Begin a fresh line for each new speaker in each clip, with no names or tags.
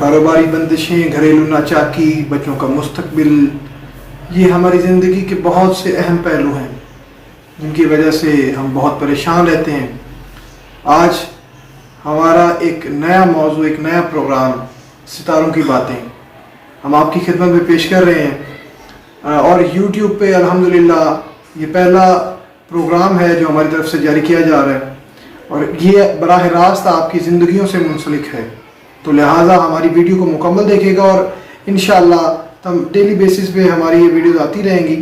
कारोबारी बंदिशें, घरेलू नाचाकी, बच्चों का मुस्तकबिल, ये हमारी ज़िंदगी के बहुत से अहम पहलू हैं जिनकी वजह से हम बहुत परेशान रहते हैं। आज हमारा एक नया मौजू, एक नया प्रोग्राम सितारों की बातें हम आपकी खिदमत में पेश कर रहे हैं और YouTube पे अल्हम्दुलिल्लाह ये पहला प्रोग्राम है जो हमारी तरफ से जारी किया जा रहा है और ये बराह रास्त आपकी ज़िंदगियों से मुंसलिक है। तो लिहाजा हमारी वीडियो को मुकम्मल देखेगा और इंशाअल्लाह हम डेली बेसिस पे हमारी ये वीडियोज़ आती रहेंगी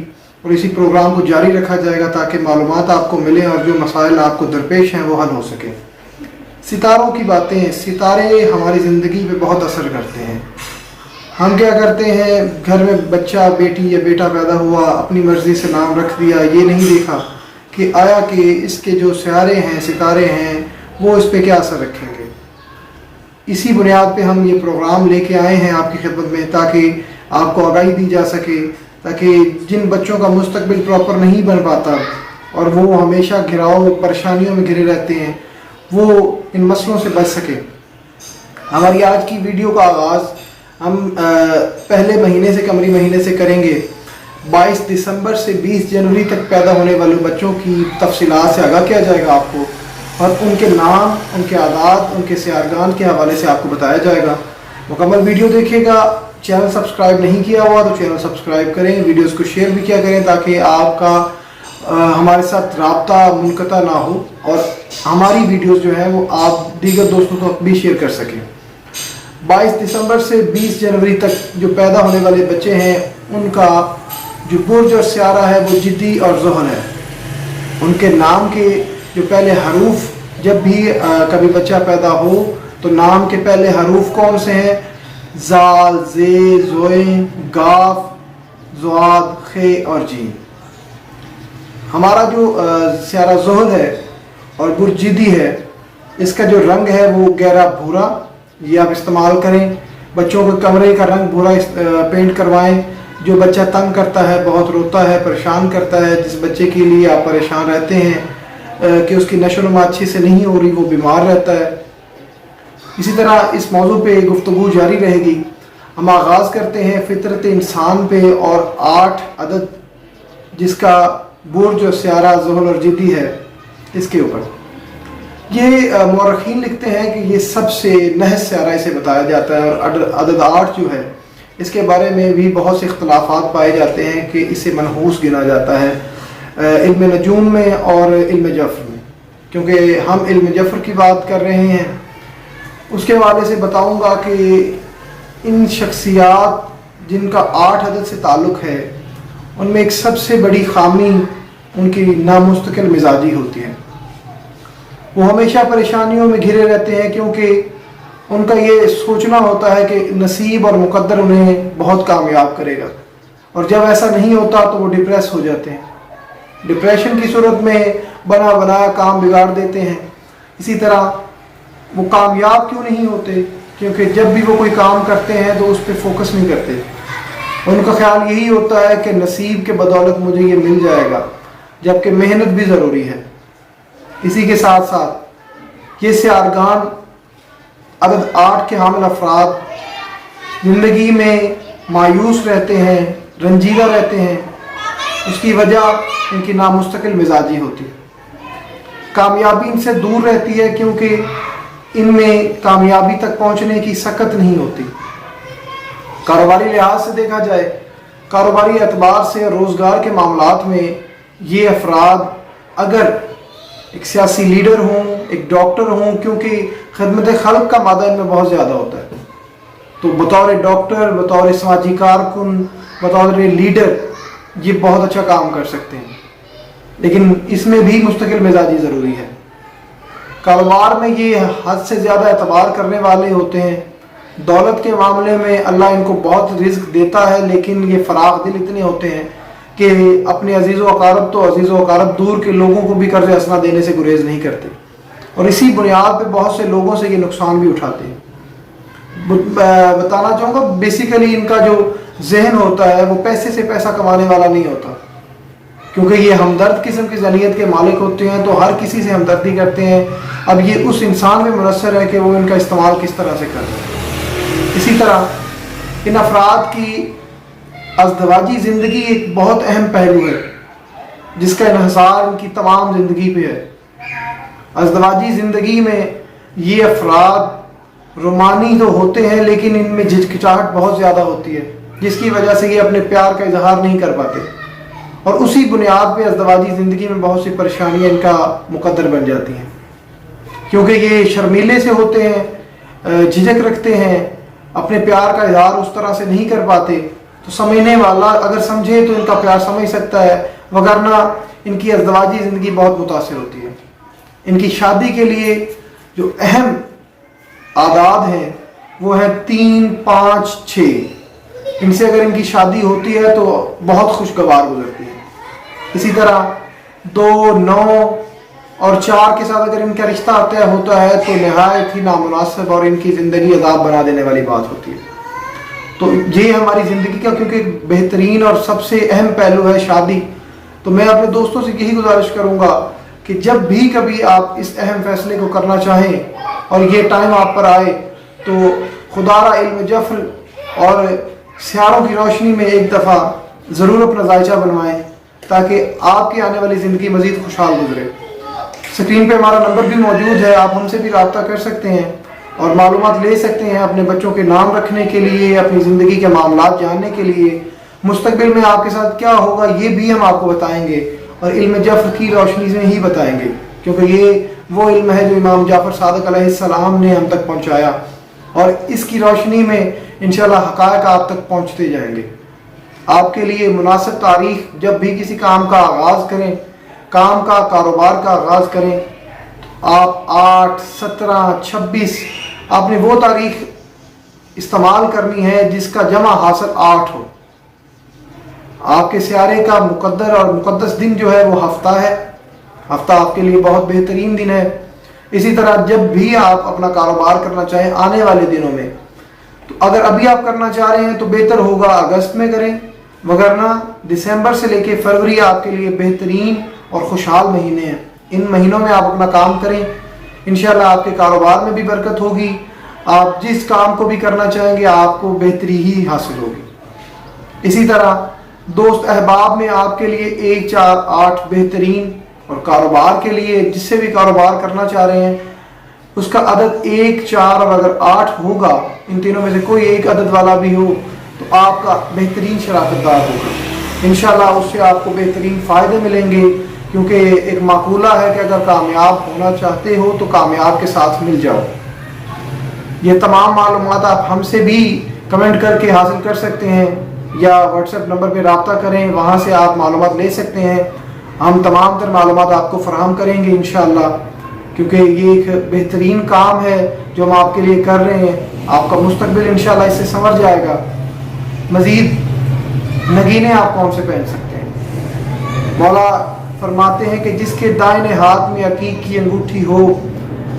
और इसी प्रोग्राम को जारी रखा जाएगा ताकि मालूमात आपको मिलें और जो मसाइल आपको दरपेश हैं वो हल हो सकें। सितारों की बातें, सितारे हमारी ज़िंदगी पे बहुत असर करते हैं। हम क्या करते हैं, घर में बच्चा, बेटी या बेटा पैदा हुआ, अपनी मर्ज़ी से नाम रख दिया, ये नहीं देखा कि आया कि इसके जो सितारे हैं, सितारे हैं वो इस पे क्या असर रखेंगे। इसी बुनियाद पे हम ये प्रोग्राम लेके आए हैं आपकी खिदमत में ताकि आपको आगाही दी जा सके, ताकि जिन बच्चों का मुस्तकबिल प्रॉपर नहीं बन पाता और वो हमेशा घिराव परेशानियों में घिरे रहते हैं, वो इन मसलों से बच सके। हमारी आज की वीडियो का आगाज़ हम पहले महीने से, कमरी महीने से करेंगे। 22 दिसंबर से 20 जनवरी तक पैदा होने वाले बच्चों की तफसीलात से आगाह किया जाएगा आपको और उनके नाम, उनके आदात, उनके सियारगान के हवाले से आपको बताया जाएगा। मुकम्मल वीडियो देखिएगा। चैनल सब्सक्राइब नहीं किया हुआ तो चैनल सब्सक्राइब करें, वीडियोस को शेयर भी किया करें ताकि आपका हमारे साथ राब्ता मुनक़ता ना हो और हमारी वीडियोस जो है वो आप दीगर दोस्तों तक भी शेयर कर सकें। 22 दिसंबर से 20 जनवरी तक जो पैदा होने वाले बच्चे हैं उनका जो बुर्ज और सियारा है वो जिद्दी और ज़ुहल है। उनके नाम के जो पहले हरूफ, जब भी कभी बच्चा पैदा हो तो नाम के पहले हरूफ कौन से हैं? ज़ाल, ज़े, ज़ोए, गाफ, ज़ुआद, खे और जीम। हमारा जो सियारा ज़ुहल है और बुर्ज जिद्दी है, इसका जो रंग है वो गहरा भूरा, ये आप इस्तेमाल करें। बच्चों को कमरे का रंग भूरा पेंट करवाएं। जो बच्चा तंग करता है, बहुत रोता है, परेशान करता है, जिस बच्चे के लिए आप परेशान रहते हैं कि उसकी नशो-नुमा अच्छी से नहीं हो रही, वो बीमार रहता है। इसी तरह इस मौजू पे गुफ्तगू जारी रहेगी। हम आगाज़ करते हैं फितरत इंसान पे और 8 अदद जिसका बुर्ज और सियारा ज़ुहल और जिद्दी है, इसके ऊपर ये मौरखीन लिखते हैं कि ये सबसे नहस सियारा इसे बताया जाता है और अदद 8 जो है इसके बारे में भी बहुत से इख्तलाफात पाए जाते हैं कि इसे मनहूस गिना जाता है इल्म नजूम में और इल्म जफ़र में। क्योंकि हम इल्म जफ़र की बात कर रहे हैं, उसके हवाले से बताऊंगा कि इन शख्सियात जिनका 8 अदद से ताल्लुक़ है उनमें एक सबसे बड़ी खामी उनकी नामुस्तकिल मिजाजी होती है। वो हमेशा परेशानियों में घिरे रहते हैं क्योंकि उनका ये सोचना होता है कि नसीब और मुकद्दर उन्हें बहुत कामयाब करेगा और जब ऐसा नहीं होता तो वो डिप्रेस हो जाते हैं। डिप्रेशन की सूरत में बना बनाया काम बिगाड़ देते हैं। इसी तरह वो कामयाब क्यों नहीं होते? क्योंकि जब भी वो कोई काम करते हैं तो उस पर फोकस नहीं करते। उनका ख्याल यही होता है कि नसीब के बदौलत मुझे ये मिल जाएगा, जबकि मेहनत भी ज़रूरी है। इसी के साथ साथ ये सियारगान अदद 8 के हामिल अफराद ज़िंदगी में मायूस रहते हैं, रंजीदा रहते हैं। उसकी वजह इनकी नामुस्तकिल मिजाजी होती है। कामयाबी इनसे दूर रहती है क्योंकि इनमें कामयाबी तक पहुंचने की सकत नहीं होती। कारोबारी लिहाज से देखा जाए, कारोबारी एतबार से रोज़गार के मामलात में ये अफराद अगर एक सियासी लीडर हों, एक डॉक्टर हों, क्योंकि खिदमत खल्क का मादा इनमें बहुत ज़्यादा होता है, तो बतौर डॉक्टर, बतौर समाजी कारकुन, बतौर लीडर ये बहुत अच्छा काम कर सकते हैं। लेकिन इसमें भी मुस्तकिल मिजाजी ज़रूरी है। कारोबार में ये हद से ज़्यादा एतबार करने वाले होते हैं। दौलत के मामले में अल्लाह इनको बहुत रिज़्क देता है, लेकिन ये फराग दिल इतने होते हैं कि अपने अजीज़ व अकारब तो अजीज़ व अकारब दूर के लोगों को भी कर्ज हसना देने से गुरेज नहीं करते और इसी बुनियाद पे बहुत से लोगों से ये नुकसान भी उठाते हैं। बताना चाहूँगा बेसिकली इनका जो जहन होता है वो पैसे से पैसा कमाने वाला नहीं होता, क्योंकि ये हमदर्द किस्म की ज़नीयत के मालिक होते हैं तो हर किसी से हमदर्दी करते हैं। अब ये उस इंसान में मुनस्सर है कि वो इनका इस्तेमाल किस तरह से कर रहे हैं। اسی طرح ان افراد کی ازدواجی زندگی ایک بہت اہم پہلو ہے جس کا انحصار ان کی تمام زندگی پہ ہے۔ ازدواجی زندگی میں یہ افراد رومانی تو ہوتے ہیں لیکن ان میں جھجکچاہٹ بہت زیادہ ہوتی ہے، جس کی وجہ سے یہ اپنے پیار کا اظہار نہیں کر پاتے، اور اسی بنیاد پہ ازدواجی زندگی میں بہت سی پریشانیاں ان کا مقدر بن جاتی ہیں، کیونکہ یہ شرمیلے سے ہوتے ہیں، جھجک رکھتے ہیں، اپنے پیار کا اظہار اس طرح سے نہیں کر پاتے۔ تو سمجھنے والا اگر سمجھے تو ان کا پیار سمجھ سکتا ہے، وگرنہ ان کی ازدواجی زندگی بہت متاثر ہوتی ہے۔ ان کی شادی کے لیے جو اہم اعداد ہیں وہ ہیں 3، 5، 6۔ ان سے اگر ان کی شادی ہوتی ہے تو بہت خوشگوار گزرتی ہے۔ اسی طرح 2، 9 اور 4 کے ساتھ اگر ان کا رشتہ طے ہوتا ہے تو نہایت ہی نامناسب اور ان کی زندگی عذاب بنا دینے والی بات ہوتی ہے۔ تو یہ ہماری زندگی کا کیونکہ بہترین اور سب سے اہم پہلو ہے شادی، تو میں اپنے دوستوں سے یہی گزارش کروں گا کہ جب بھی کبھی آپ اس اہم فیصلے کو کرنا چاہیں اور یہ ٹائم آپ پر آئے تو خدا را علم جفر اور سیاروں کی روشنی میں ایک دفعہ ضرور اپنا ذائچہ بنوائیں تاکہ آپ کی آنے والی زندگی مزید خوشحال گزرے۔ اسکرین پہ ہمارا نمبر بھی موجود ہے، آپ ہم سے بھی رابطہ کر سکتے ہیں اور معلومات لے سکتے ہیں اپنے بچوں کے نام رکھنے کے لیے، اپنی زندگی کے معاملات جاننے کے لیے، مستقبل میں آپ کے ساتھ کیا ہوگا یہ بھی ہم آپ کو بتائیں گے اور علم جعفر کی روشنی سے ہی بتائیں گے، کیونکہ یہ وہ علم ہے جو امام جعفر صادق علیہ السلام نے ہم تک پہنچایا، اور اس کی روشنی میں انشاءاللہ حقائق آپ تک پہنچتے جائیں گے۔ آپ کے لیے مناسب تاریخ جب بھی کسی کام کا آغاز کریں، کام کا، کاروبار کا آغاز کریں، آپ 8، 17، 26 آپ نے وہ تاریخ استعمال کرنی ہے جس کا جمع حاصل 8 ہو۔ آپ کے سیارے کا مقدر اور مقدس دن جو ہے وہ ہفتہ ہے، ہفتہ آپ کے لیے بہت بہترین دن ہے۔ اسی طرح جب بھی آپ اپنا کاروبار کرنا چاہیں آنے والے دنوں میں، تو اگر ابھی آپ کرنا چاہ رہے ہیں تو بہتر ہوگا اگست میں کریں، وگرنہ دسمبر سے لے کے فروری آپ کے لیے بہترین اور خوشحال مہینے ہیں۔ ان مہینوں میں آپ اپنا کام کریں، انشاءاللہ آپ کے کاروبار میں بھی برکت ہوگی، آپ جس کام کو بھی کرنا چاہیں گے آپ کو بہتری ہی حاصل ہوگی۔ اسی طرح دوست احباب میں آپ کے لیے 1، 4، 8 بہترین، اور کاروبار کے لیے جس سے بھی کاروبار کرنا چاہ رہے ہیں اس کا عدد 1، 4 اور اگر 8 ہوگا، ان تینوں میں سے کوئی ایک عدد والا بھی ہو تو آپ کا بہترین شراکت دار ہوگا، انشاءاللہ اس سے آپ کو بہترین فائدے ملیں گے، کیونکہ ایک مقولہ ہے کہ اگر کامیاب ہونا چاہتے ہو تو کامیاب کے ساتھ مل جاؤ۔ یہ تمام معلومات آپ ہم سے بھی کمنٹ کر کے حاصل کر سکتے ہیں یا واٹس ایپ نمبر پہ رابطہ کریں، وہاں سے آپ معلومات لے سکتے ہیں، ہم تمام تر معلومات آپ کو فراہم کریں گے انشاءاللہ، کیونکہ یہ ایک بہترین کام ہے جو ہم آپ کے لیے کر رہے ہیں۔ آپ کا مستقبل انشاءاللہ اس سے سنور جائے گا۔ مزید نگینے آپ کون سے پہن سکتے ہیں؟ مولا فرماتے ہیں کہ جس کے دائیں ہاتھ میں عقیق کی انگوٹھی ہو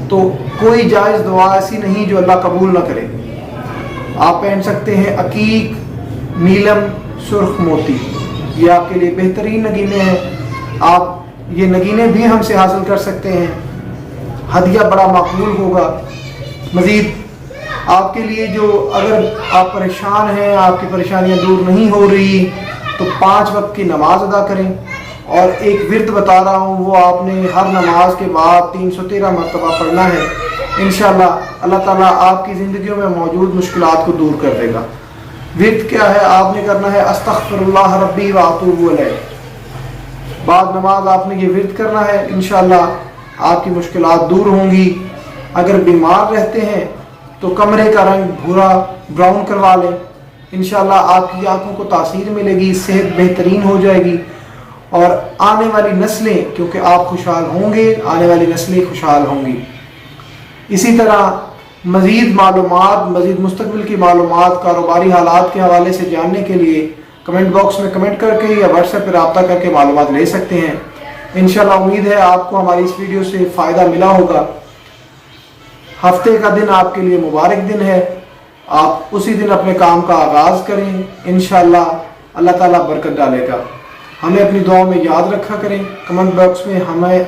تو کوئی جائز دعا ایسی نہیں جو اللہ قبول نہ کرے۔ آپ پہن سکتے ہیں عقیق، نیلم، سرخ موتی، یہ آپ کے لیے بہترین نگینے ہیں۔ آپ یہ نگینے بھی ہم سے حاصل کر سکتے ہیں، ہدیہ بڑا مقبول ہوگا۔ مزید آپ کے لیے جو اگر آپ پریشان ہیں، آپ کی پریشانیاں دور نہیں ہو رہی تو 5 وقت کی نماز ادا کریں، اور ایک ورد بتا رہا ہوں وہ آپ نے ہر نماز کے بعد 313 مرتبہ پڑھنا ہے، انشاءاللہ اللہ تعالیٰ آپ کی زندگیوں میں موجود مشکلات کو دور کر دے گا۔ ورد کیا ہے؟ آپ نے کرنا ہے استغفر اللہ ربی و اتوب الیہ، بعد نماز آپ نے یہ ورد کرنا ہے، انشاءاللہ آپ کی مشکلات دور ہوں گی۔ اگر بیمار رہتے ہیں تو کمرے کا رنگ بھورا براؤن کروا لیں، انشاءاللہ آپ کی آنکھوں کو تاثیر ملے گی، صحت بہترین ہو جائے گی، اور آنے والی نسلیں، کیونکہ آپ خوشحال ہوں گے آنے والی نسلیں خوشحال ہوں گی۔ اسی طرح مزید معلومات، مزید مستقبل کی معلومات کاروباری حالات کے حوالے سے جاننے کے لیے کمنٹ باکس میں کمنٹ کر کے یا واٹس ایپ پہ رابطہ کر کے معلومات لے سکتے ہیں۔ انشاءاللہ امید ہے آپ کو ہماری اس ویڈیو سے فائدہ ملا ہوگا۔ ہفتے کا دن آپ کے لیے مبارک دن ہے، آپ اسی دن اپنے کام کا آغاز کریں، انشاءاللہ اللہ تعالیٰ برکت ڈالے گا۔ ہمیں اپنی دعاؤں میں یاد رکھا کریں، کمنٹ باکس میں ہمیں